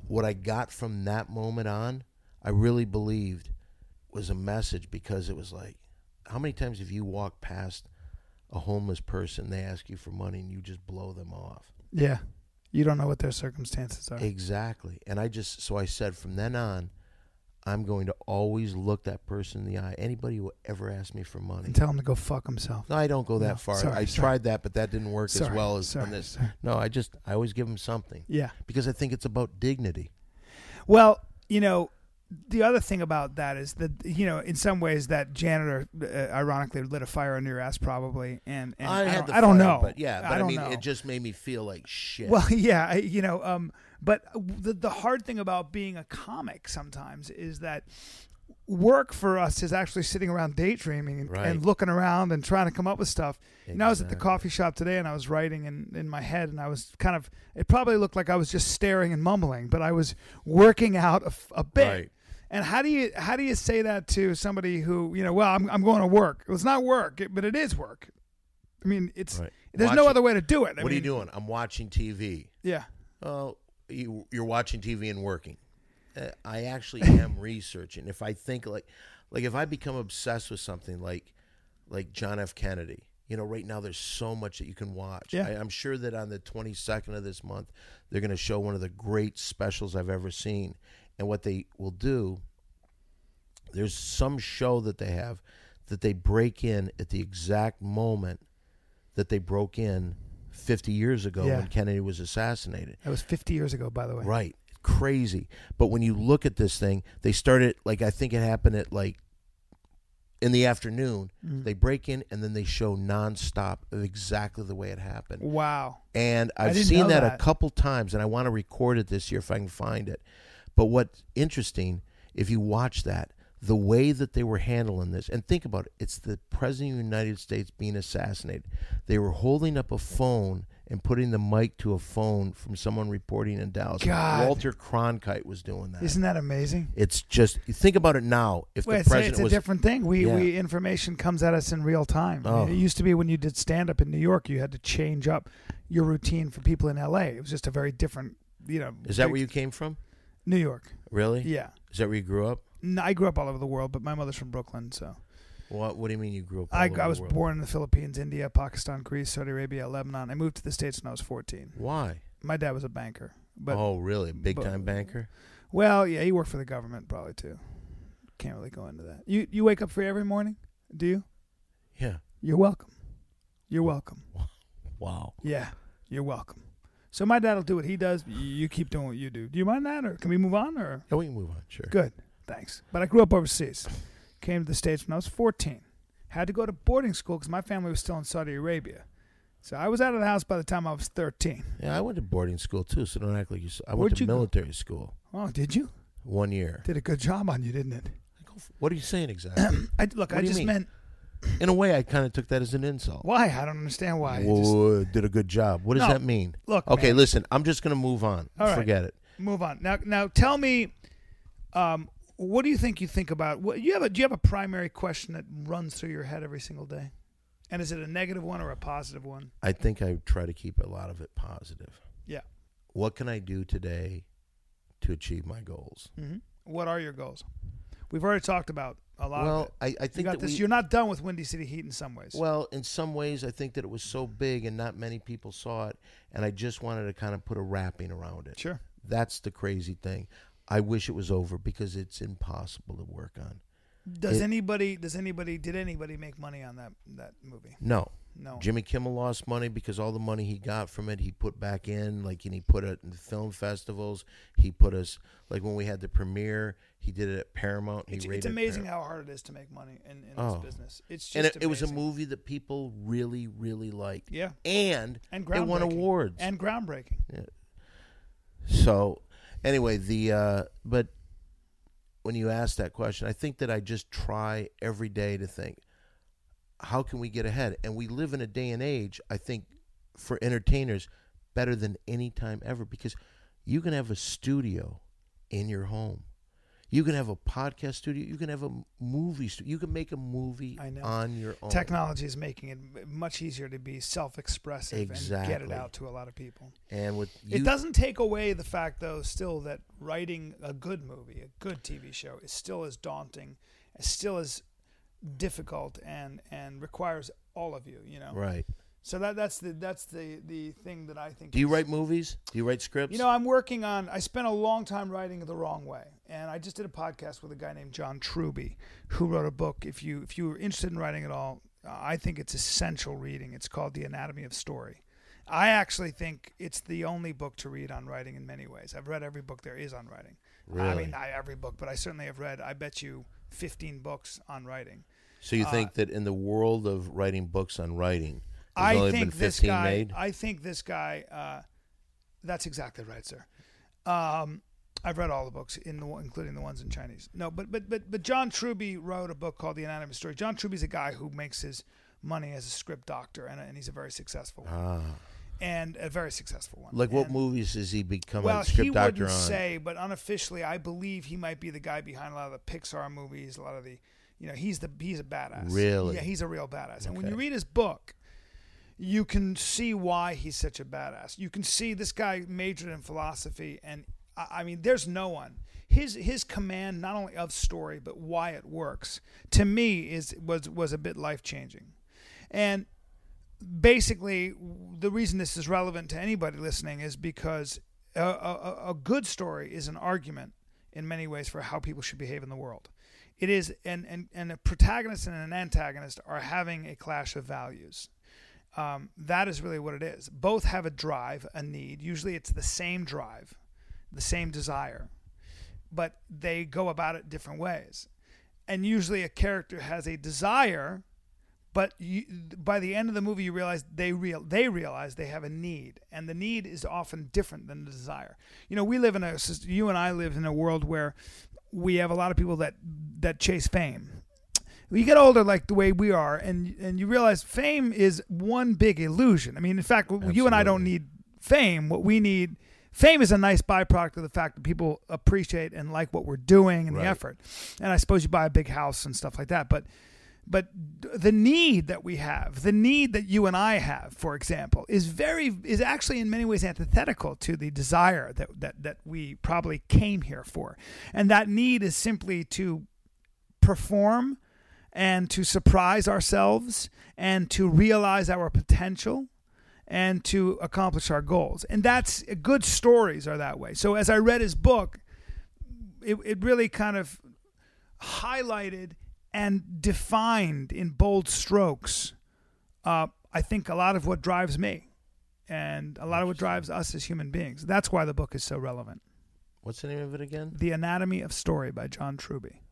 what I got from that moment on, I really believed was a message, because it was like, how many times have you walked past a homeless person, they ask you for money, and you just blow them off? Yeah. You don't know what their circumstances are. Exactly. And so I said, from then on, I'm going to always look that person in the eye. Anybody who ever asks me for money. And tell him to go fuck himself. No, I don't go that far. I tried that, but that didn't work as well as on this. No, I always give them something. Yeah. Because I think it's about dignity. Well, the other thing about that is that, in some ways that janitor ironically lit a fire under your ass probably. And I don't know. But I mean, it just made me feel like shit. Well, yeah, but the hard thing about being a comic sometimes is that work for us is actually sitting around daydreaming and looking around and trying to come up with stuff. Exactly. I was at the coffee shop today, and I was writing in my head, and I was it probably looked like I was just staring and mumbling, but I was working out a bit. Right. And how do you say that to somebody who, I'm going to work? Well, it's not work, but it is work. I mean, there's no other way to do it. What are you doing? I'm watching TV. Yeah. Oh, you're watching TV and working. I actually am researching. If I think like if I become obsessed with something like John F. Kennedy, right now there's so much that you can watch. Yeah. I'm sure that on the 22nd of this month, they're going to show one of the great specials I've ever seen. And what they will do, there's some show that they have that they break in at the exact moment that they broke in 50 years ago when Kennedy was assassinated. That was 50 years ago, by the way. Right. Crazy. But when you look at this thing, they started, I think it happened at in the afternoon. They break in and then they show nonstop of exactly the way it happened. Wow. And I've seen that a couple times, and I want to record it this year if I can find it. But what's interesting, if you watch that, the way that they were handling this, and think about it, it's the President of the United States being assassinated. They were holding up a phone and putting the mic to a phone from someone reporting in Dallas. God. Walter Cronkite was doing that. Isn't that amazing? It's just, think about it now. If the president it's a different thing. We information comes at us in real time. Oh. It used to be when you did stand-up in New York, you had to change up your routine for people in L.A. It was just a very different, Is that where you came from? New York. Really? Yeah. Is that where you grew up? No, I grew up all over the world, but my mother's from Brooklyn, so. What do you mean you grew up all over the world? I was born in the Philippines, India, Pakistan, Greece, Saudi Arabia, Lebanon. I moved to the States when I was 14. Why? My dad was a banker. Oh, really? A big-time banker? Well, yeah, he worked for the government probably, too. Can't really go into that. You wake up free every morning? Do you? Yeah. You're welcome. You're welcome. Wow. Yeah, you're welcome. So my dad will do what he does. You keep doing what you do. Do you mind that, or can we move on? Or yeah, we can move on. Sure. Good, thanks. But I grew up overseas. Came to the States when I was 14. Had to go to boarding school because my family was still in Saudi Arabia. So I was out of the house by the time I was 13. Yeah, I went to boarding school too. So don't act like you. I went to military school. Oh, did you? 1 year. Did a good job on you, didn't it? What are you saying exactly? I just meant. In a way, I kind of took that as an insult. Why? I don't understand why. Whoa, did a good job. What does that mean? Look, okay, man. Listen, I'm just going to move on. All right. Forget it. Move on. Now tell me, what do you think about? Do you have a primary question that runs through your head every single day? And is it a negative one or a positive one? I think I try to keep a lot of it positive. Yeah. What can I do today to achieve my goals? Mm-hmm. What are your goals? We've already talked about a lot of it. I think you're not done with Windy City Heat in some ways. Well, in some ways, I think that it was so big and not many people saw it, and I just wanted to kind of put a wrapping around it. Sure. That's the crazy thing. I wish it was over because it's impossible to work on. Did anybody make money on that movie? No. No. Jimmy Kimmel lost money because all the money he got from it, he put back in. Like, and he put it in film festivals. He put us, like when we had the premiere, he did it at Paramount. It's amazing how hard it is to make money in this business. It's just it was a movie that people really, really liked. Yeah. And it won awards. And groundbreaking. Yeah. So, anyway, but when you ask that question, I think that I just try every day to think, how can we get ahead? And we live in a day and age, I think, for entertainers, better than any time ever, because you can have a studio in your home. You can have a podcast studio. You can have a movie studio. You can make a movie on your own. Technology is making it much easier to be self-expressive and get it out to a lot of people. And it doesn't take away the fact, though, still that writing a good movie, a good TV show, is still as daunting, still as difficult, and requires all of you. You know. Right. So that's the thing that I think. Do you write movies? Do you write scripts? You know, I'm working on. I spent a long time writing the wrong way, and I just did a podcast with a guy named John Truby, who wrote a book. If you were interested in writing at all, I think it's essential reading. It's called The Anatomy of Story. I actually think it's the only book to read on writing in many ways. I've read every book there is on writing. Really? I mean, not every book, but I certainly have read, I bet you, 15 books on writing. So you think that in the world of writing books on writing, I think this guy. That's exactly right, sir. I've read all the books, including the ones in Chinese. No, but John Truby wrote a book called The Anatomy of Story. John Truby's a guy who makes his money as a script doctor, and he's a very successful one. And a very successful one. Like, what movies has he become a script doctor on? Well, he wouldn't say, but unofficially, I believe he might be the guy behind a lot of the Pixar movies, a lot of the, he's a badass. Really? Yeah, he's a real badass. And when you read his book, you can see why he's such a badass. You can see this guy majored in philosophy, and I mean, there's no one. His command not only of story but why it works, to me, was a bit life-changing. And basically, the reason this is relevant to anybody listening is because a good story is an argument in many ways for how people should behave in the world. It is, and a protagonist and an antagonist are having a clash of values. That is really what it is. Both have a drive, a need. Usually it's the same drive, the same desire, but they go about it different ways. And usually a character has a desire, but by the end of the movie you realize they realize they have a need, and the need is often different than the desire. We live you and I live in a world where we have a lot of people that chase fame. You get older like the way we are, and you realize fame is one big illusion. I mean, in fact, Absolutely. You and I don't need fame. What we need, fame is a nice byproduct of the fact that people appreciate and like what we're doing and the effort. And I suppose you buy a big house and stuff like that. But the need that we have, the need that you and I have, for example, is actually in many ways antithetical to the desire that we probably came here for. And that need is simply to perform and to surprise ourselves and to realize our potential and to accomplish our goals. And that's good stories are that way. So as I read his book, it really kind of highlighted and defined in bold strokes, I think, a lot of what drives me and a lot of what drives us as human beings. That's why the book is so relevant. What's the name of it again? The Anatomy of Story by John Truby.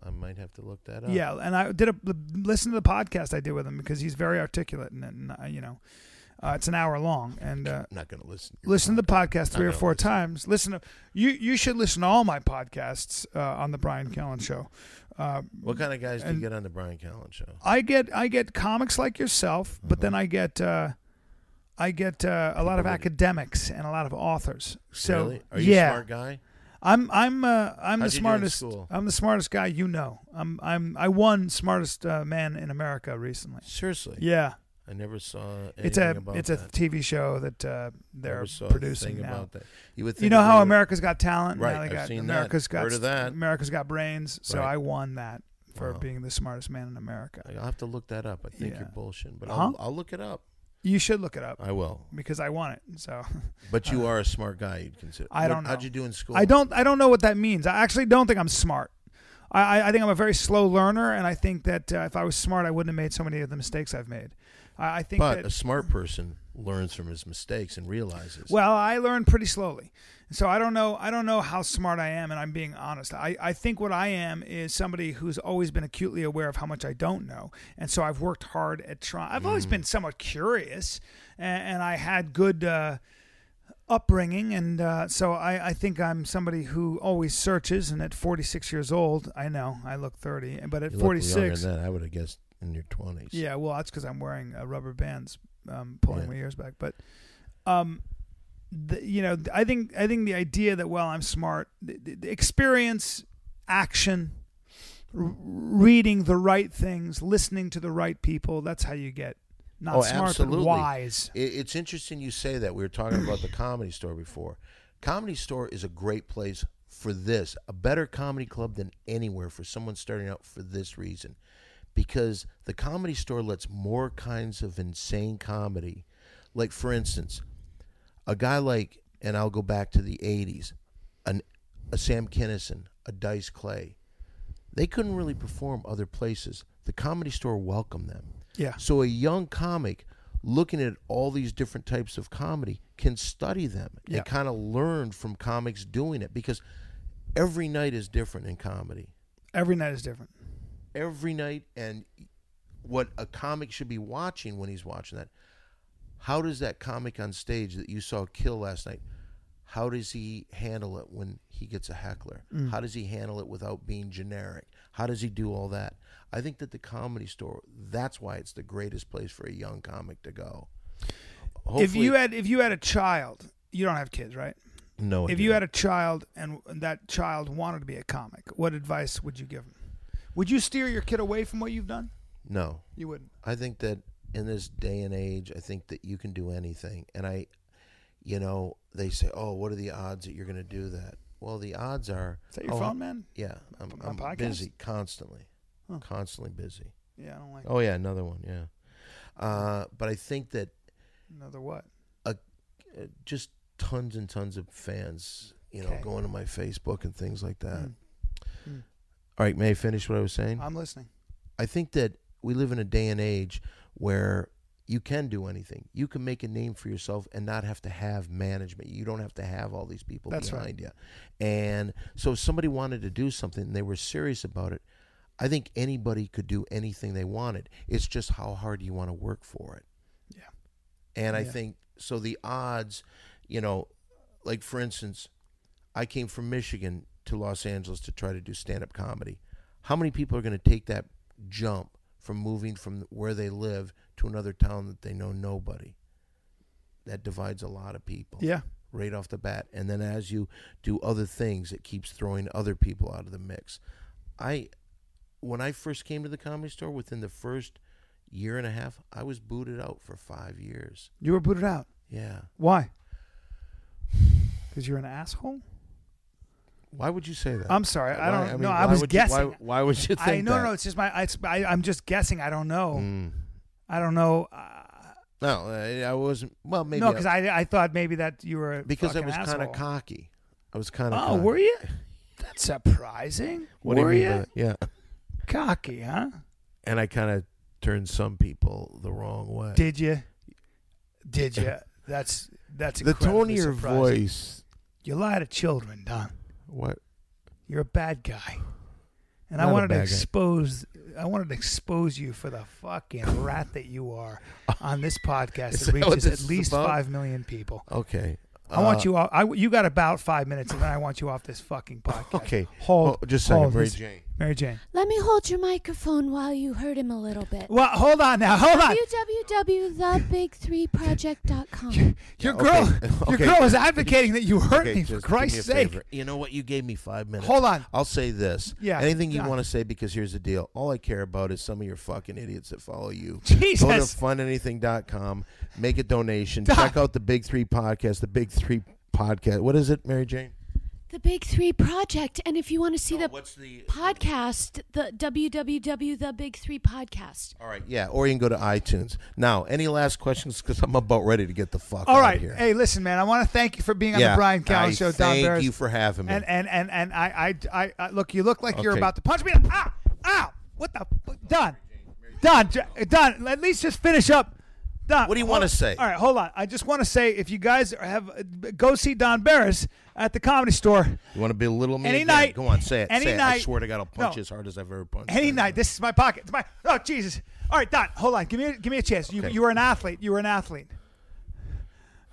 I might have to look that up. Yeah, and I did listen to the podcast I did with him because he's very articulate, and it's an hour long. And I'm not going to listen. Listen to the podcast 3 or 4 times. Listen to you should listen to all my podcasts on the Brian Callen Show. What kind of guys do you get on the Brian Callen Show? I get comics like yourself, but then I get a lot of academics and a lot of authors. So really? Are you a smart guy? I'm the How'd you do in smartest. school? I'm the smartest guy you know. I won smartest man in America recently. Seriously? Yeah. I never saw anything about it's that. a TV show that they're Never saw producing a thing now. About that. You would think You know that how they would- America's Got Talent? Right, Now they I've got seen America's that. Got Heard of that. America's Got Brains. So Right. I won that for Wow. being the smartest man in America. I'll have to look that up. I think Yeah. you're bullshitting, but Huh? I'll look it up. You should look it up I will. because I won it. So But you are a smart guy, you'd consider. I don't know. How'd you do in school? I don't know what that means. I actually don't think I'm smart. I think I'm a very slow learner, and I think that if I was smart, I wouldn't have made so many of the mistakes I've made. I think But that, a smart person learns from his mistakes and realizes. well, I learned pretty slowly. So I don't know how smart I am, and I'm being honest. I think what I am is somebody who's always been acutely aware of how much I don't know. And so I've worked hard at trying. I've always been somewhat curious, and I had good upbringing. And so I think I'm somebody who always searches. And at 46 years old, I know I look 30, but at you 46. look younger than that, I would have guessed in your 20s. Yeah, well, that's because I'm wearing rubber bands, pulling my ears back. But, I think the idea that I'm smart, the experience, action, reading the right things, listening to the right people. That's how you get not smart absolutely. but wise. It's interesting you say that. We were talking about the Comedy Store before. Comedy Store is a great place for this, a better comedy club than anywhere for someone starting out for this reason. Because the Comedy Store lets more kinds of insane comedy. Like, for instance, a guy like, and I'll go back to the 80s, a Sam Kinison, a Dice Clay. They couldn't really perform other places. The Comedy Store welcomed them. Yeah. So a young comic looking at all these different types of comedy can study them and kind of learn from comics doing it. Because every night is different in comedy. Every night is different. Every night, and what a comic should be watching when he's watching that. How does that comic on stage that you saw kill last night, how does he handle it when he gets a heckler? How does he handle it without being generic? How does he do all that? I think that the Comedy Store, that's why it's the greatest place for a young comic to go. Hopefully, If you had a child, you don't have kids, right? No. If you had a child and that child wanted to be a comic, what advice would you give him? Would you steer your kid away from what you've done? No. You wouldn't. I think that in this day and age, I think that you can do anything. And they say, oh, what are the odds that you're going to do that? Well, the odds are... Is that your phone, man? Yeah. I'm podcast? busy constantly. Huh. Constantly busy. Yeah, I don't like Oh, yeah, another one, yeah. But I think that... Another what? Just tons and tons of fans, Okay. going to my Facebook and things like that. All right, may I finish what I was saying? I'm listening. I think that we live in a day and age where you can do anything. You can make a name for yourself and not have to have management. You don't have to have all these people behind you. And so if somebody wanted to do something and they were serious about it, I think anybody could do anything they wanted. It's just how hard you want to work for it. Yeah. And I think, so the odds, like for instance, I came from Michigan to Los Angeles to try to do stand-up comedy. How many people are going to take that jump from moving from where they live to another town that they know nobody? That divides a lot of people. Yeah. Right off the bat. And then as you do other things, it keeps throwing other people out of the mix. When I first came to the Comedy Store, within the first year and a half, I was booted out for 5 years. You were booted out? Yeah. Why? Because you're an asshole? Why would you say that? I'm sorry. I don't know. why I was would you- guessing. why would you think that? No. It's just I'm just guessing. I don't know. I don't know. No, I wasn't. Well, maybe. No, because I thought maybe that you were because I fucking was kind of asshole. cocky. I was kind of. Oh, were you? That's surprising. What were do you mean you? by that? Yeah. Cocky, huh? And I kind of turned some people the wrong way. Did you? That's the tone of your surprising. voice. You lie to children, Don. What? You're a bad guy. And Not I a wanted to bad guy. expose you for the fucking rat that you are on this podcast Is that that what reaches this at is least about? 5 million people. Okay. I want you off. You got about 5 minutes, and then I want you off this fucking podcast. Okay. Hold. Just a second, hold Mary this- Jane. Mary Jane. Let me hold your microphone while you hurt him a little bit. Well, hold on now. Hold on. www.thebig3project.com. Your girl is advocating that you hurt me, for Christ's sake. Favor. You know what? You gave me 5 minutes. Hold on. I'll say this. Yeah. Anything you want to say, because here's the deal. All I care about is some of your fucking idiots that follow you. Jesus. Go to fundanything.com. Make a donation. Check out the Big 3 podcast. The Big 3 podcast. What is it, Mary Jane? The Big 3 Project. And if you want to see the podcast, the www.thebig3podcast. All right, yeah, or you can go to iTunes. Now, any last questions? Because I'm about ready to get the fuck All out right. of here. Hey, listen, man, I want to thank you for being on the Brian Callen Show, Don Barris. Thank you for having me. And I look, you look like you're Okay. about to punch me. Ow! What the? Done. At least just finish up. Don, What do you want to say? All right, hold on. I just want to say, if you guys go see Don Barris at the Comedy Store. You want to belittle me Any again? night. Go on, say it. Any say night. It. I swear to God, I'll punch you as hard as I've ever punched. Any night. This is my pocket. Oh, Jesus. All right, Don, hold on. Give me a chance. Okay. You were an athlete.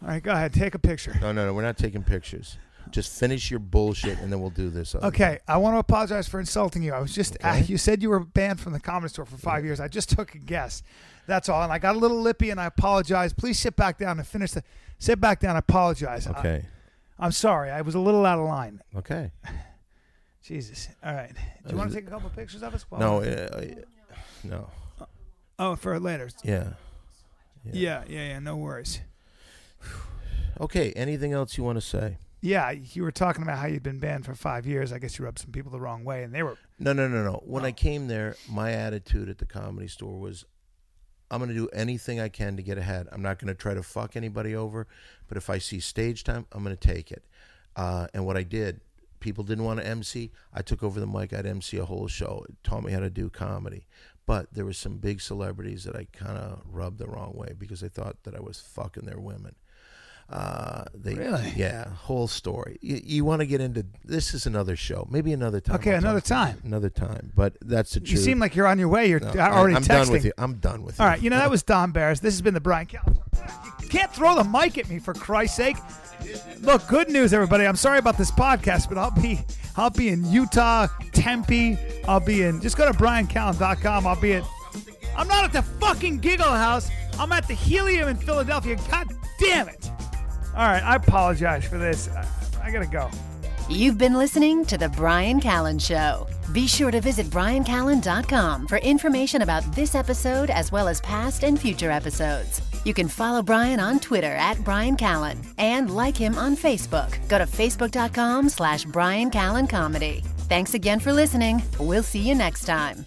All right, go ahead. Take a picture. No. We're not taking pictures. Just finish your bullshit, and then we'll do this. Okay, I want to apologize for insulting you. I was just, you said you were banned from the Comedy Store for 5 years. I just took a guess. That's all. And I got a little lippy, and I apologize. Please sit back down and finish the. Sit back down. I apologize. Okay. I'm sorry. I was a little out of line. Okay. Jesus. All right. Do you want to take a couple of pictures of us? No. No. Oh, for later. Yeah. No worries. Okay. Anything else you want to say? Yeah, you were talking about how you'd been banned for 5 years. I guess you rubbed some people the wrong way, and they were... No. When I came there, my attitude at the Comedy Store was, I'm going to do anything I can to get ahead. I'm not going to try to fuck anybody over, but if I see stage time, I'm going to take it. And what I did, people didn't want to MC. I took over the mic. I'd MC a whole show. It taught me how to do comedy. But there were some big celebrities that I kind of rubbed the wrong way because they thought that I was fucking their women. Really? Yeah, whole story. You want to get into this? Is another show, maybe another time. Okay, another time. But that's the truth. You seem like you're on your way. You're already I'm texting. done with you. I'm done with you. All right, that was Don Barris. This has been the Brian Callen Show. You can't throw the mic at me, for Christ's sake. Look, good news, everybody. I'm sorry about this podcast, but I'll be in Utah, Tempe. I'll be in. Just go to briancallen.com. I'm not at the fucking Giggle House. I'm at the Helium in Philadelphia. God damn it. All right, I apologize for this. I gotta go. You've been listening to The Brian Callen Show. Be sure to visit briancallen.com for information about this episode as well as past and future episodes. You can follow Brian on Twitter at Brian Callen and like him on Facebook. Go to facebook.com/Brian Callen Comedy. Thanks again for listening. We'll see you next time.